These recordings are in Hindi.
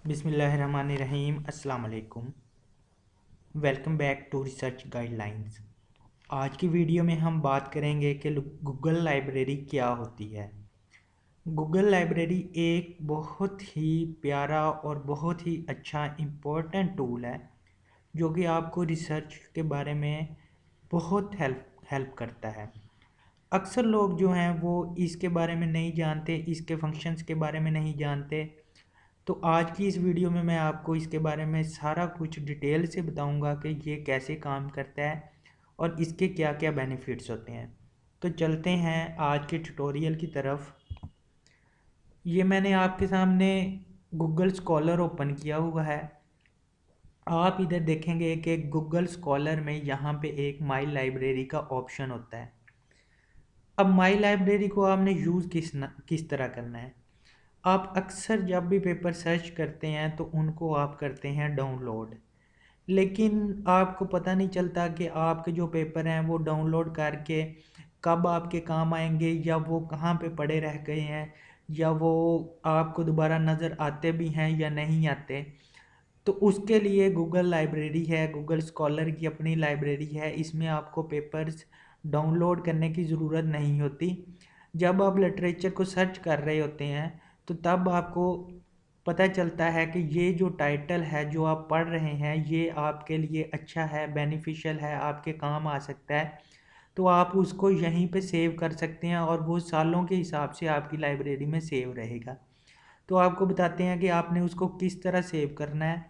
बिस्मिल्लाहिर्रहमानिर्रहीम। अस्सलाम वालेकुम। Welcome back to research guidelines. आज की वीडियो में हम बात करेंगे कि गूगल लाइब्रेरी क्या होती है। गूगल लाइब्रेरी एक बहुत ही प्यारा और बहुत ही अच्छा इम्पोर्टेंट टूल है जो कि आपको रिसर्च के बारे में बहुत हेल्प करता है। अक्सर लोग जो हैं वो इसके बारे में नहीं जानते, इसके फंक्शंस के बारे में नहीं जानते। तो आज की इस वीडियो में मैं आपको इसके बारे में सारा कुछ डिटेल से बताऊंगा कि ये कैसे काम करता है और इसके क्या क्या बेनिफिट्स होते हैं। तो चलते हैं आज के ट्यूटोरियल की तरफ। ये मैंने आपके सामने गूगल स्कॉलर ओपन किया हुआ है। आप इधर देखेंगे कि गूगल स्कॉलर में यहाँ पे एक माई लाइब्रेरी का ऑप्शन होता है। अब माई लाइब्रेरी को आपने यूज़ किस तरह करना है। आप अक्सर जब भी पेपर सर्च करते हैं तो उनको आप करते हैं डाउनलोड, लेकिन आपको पता नहीं चलता कि आपके जो पेपर हैं वो डाउनलोड करके कब आपके काम आएंगे, या वो कहाँ पे पड़े रह गए हैं, या वो आपको दोबारा नज़र आते भी हैं या नहीं आते। तो उसके लिए गूगल लाइब्रेरी है, गूगल स्कॉलर की अपनी लाइब्रेरी है। इसमें आपको पेपर्स डाउनलोड करने की ज़रूरत नहीं होती। जब आप लिटरेचर को सर्च कर रहे होते हैं तो तब आपको पता चलता है कि ये जो टाइटल है जो आप पढ़ रहे हैं ये आपके लिए अच्छा है, बेनिफिशियल है, आपके काम आ सकता है। तो आप उसको यहीं पे सेव कर सकते हैं और वो सालों के हिसाब से आपकी लाइब्रेरी में सेव रहेगा। तो आपको बताते हैं कि आपने उसको किस तरह सेव करना है।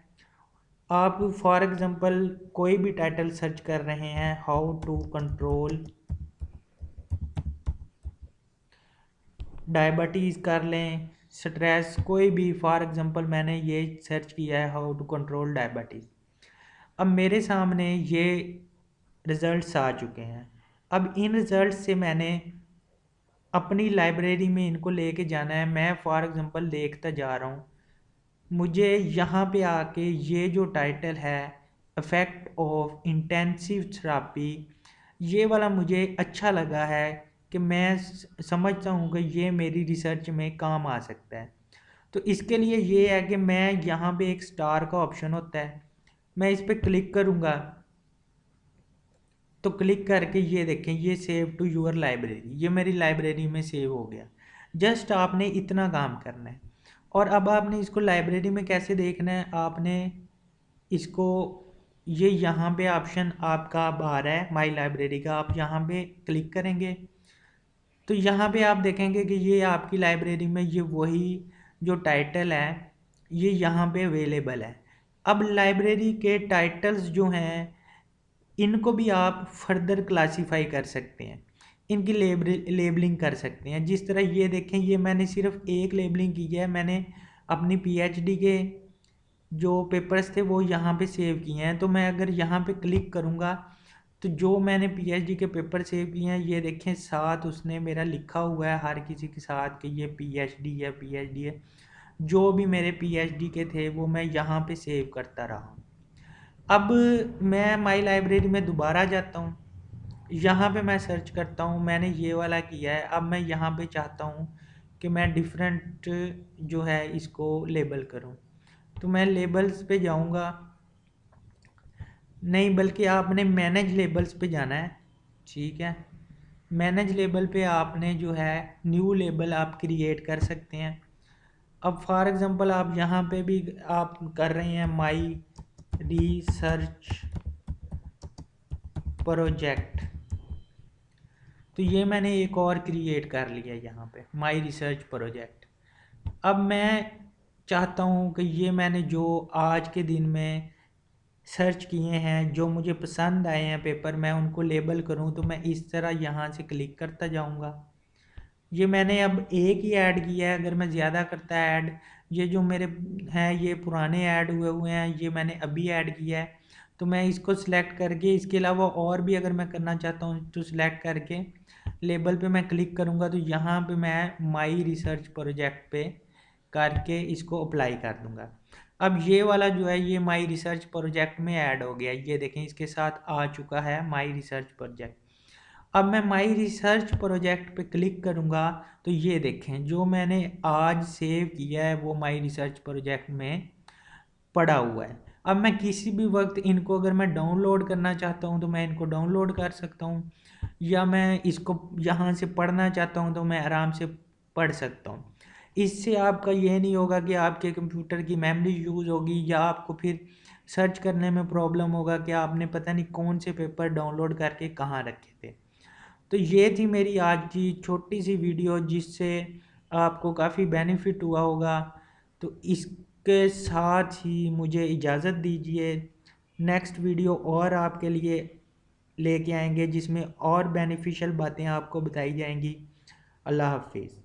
आप फॉर एग्ज़ाम्पल कोई भी टाइटल सर्च कर रहे हैं, हाउ टू कंट्रोल डायबिटीज़ कर लें, स्ट्रेस, कोई भी। फॉर एग्ज़ाम्पल मैंने ये सर्च किया है हाउ टू कंट्रोल डायबिटीज़। अब मेरे सामने ये रिज़ल्ट्स आ चुके हैं। अब इन रिज़ल्ट से मैंने अपनी लाइब्रेरी में इनको लेके जाना है। मैं फॉर एग्ज़ाम्पल देखता जा रहा हूँ, मुझे यहाँ पे आके ये जो टाइटल है इफ़ेक्ट ऑफ इंटेंसिव थेरापी, ये वाला मुझे अच्छा लगा है कि मैं समझता हूँ कि ये मेरी रिसर्च में काम आ सकता है। तो इसके लिए ये है कि मैं यहाँ पे एक स्टार का ऑप्शन होता है, मैं इस पर क्लिक करूँगा। तो क्लिक करके ये देखें, ये सेव टू यूर लाइब्रेरी, ये मेरी लाइब्रेरी में सेव हो गया। जस्ट आपने इतना काम करना है। और अब आपने इसको लाइब्रेरी में कैसे देखना है, आपने इसको ये यहाँ पे ऑप्शन आपका अब आ रहा है माई लाइब्रेरी का, आप यहाँ पे क्लिक करेंगे तो यहाँ पे आप देखेंगे कि ये आपकी लाइब्रेरी में ये वही जो टाइटल है ये यहाँ पे अवेलेबल है। अब लाइब्रेरी के टाइटल्स जो हैं इनको भी आप फर्दर क्लासीफाई कर सकते हैं, इनकी लेबलिंग कर सकते हैं। जिस तरह ये देखें, ये मैंने सिर्फ एक लेबलिंग की है, मैंने अपनी पीएचडी के जो पेपर्स थे वो यहाँ पे सेव किए हैं। तो मैं अगर यहाँ पे क्लिक करूँगा तो जो मैंने पीएचडी के पेपर सेव किए हैं ये देखें, साथ उसने मेरा लिखा हुआ है हर किसी के साथ कि ये पीएचडी है, पीएचडी है। जो भी मेरे पीएचडी के थे वो मैं यहाँ पे सेव करता रहा। अब मैं माई लाइब्रेरी में दोबारा जाता हूँ, यहाँ पे मैं सर्च करता हूँ, मैंने ये वाला किया है। अब मैं यहाँ पे चाहता हूँ कि मैं डिफरेंट जो है इसको लेबल करूँ, तो मैं लेबल्स पे जाऊँगा। नहीं, बल्कि आपने मैनेज लेबल्स पे जाना है। ठीक है, मैनेज लेबल पे आपने जो है न्यू लेबल आप क्रिएट कर सकते हैं। अब फॉर एग्ज़ाम्पल आप यहाँ पे भी आप कर रहे हैं माई रिसर्च प्रोजेक्ट, तो ये मैंने एक और क्रिएट कर लिया यहाँ पे माई रिसर्च प्रोजेक्ट। अब मैं चाहता हूँ कि ये मैंने जो आज के दिन में सर्च किए हैं, जो मुझे पसंद आए हैं पेपर, मैं उनको लेबल करूँ। तो मैं इस तरह यहाँ से क्लिक करता जाऊँगा। ये मैंने अब एक ही ऐड किया है, अगर मैं ज़्यादा करता ऐड, ये जो मेरे हैं ये पुराने ऐड हुए हुए हैं, ये मैंने अभी ऐड किया है। तो मैं इसको सिलेक्ट करके, इसके अलावा और भी अगर मैं करना चाहता हूँ तो सिलेक्ट करके लेबल पे मैं क्लिक करूँगा तो यहाँ पे मैं माई रिसर्च प्रोजेक्ट पे करके इसको अप्लाई कर दूँगा। अब ये वाला जो है ये माई रिसर्च प्रोजेक्ट में ऐड हो गया, ये देखें इसके साथ आ चुका है माई रिसर्च प्रोजेक्ट। अब मैं माई रिसर्च प्रोजेक्ट पे क्लिक करूँगा तो ये देखें जो मैंने आज सेव किया है वो माई रिसर्च प्रोजेक्ट में पड़ा हुआ है। अब मैं किसी भी वक्त इनको अगर मैं डाउनलोड करना चाहता हूँ तो मैं इनको डाउनलोड कर सकता हूँ, या मैं इसको यहाँ से पढ़ना चाहता हूँ तो मैं आराम से पढ़ सकता हूँ। इससे आपका ये नहीं होगा कि आपके कंप्यूटर की मेमोरी यूज़ होगी, या आपको फिर सर्च करने में प्रॉब्लम होगा कि आपने पता नहीं कौन से पेपर डाउनलोड करके कहाँ रखे थे। तो ये थी मेरी आज की छोटी सी वीडियो, जिससे आपको काफ़ी बेनिफिट हुआ होगा। तो इसके साथ ही मुझे इजाज़त दीजिए। नेक्स्ट वीडियो और आपके लिए लेके आएंगे जिसमें और बेनिफिशियल बातें आपको बताई जाएंगी। अल्लाह हाफिज़।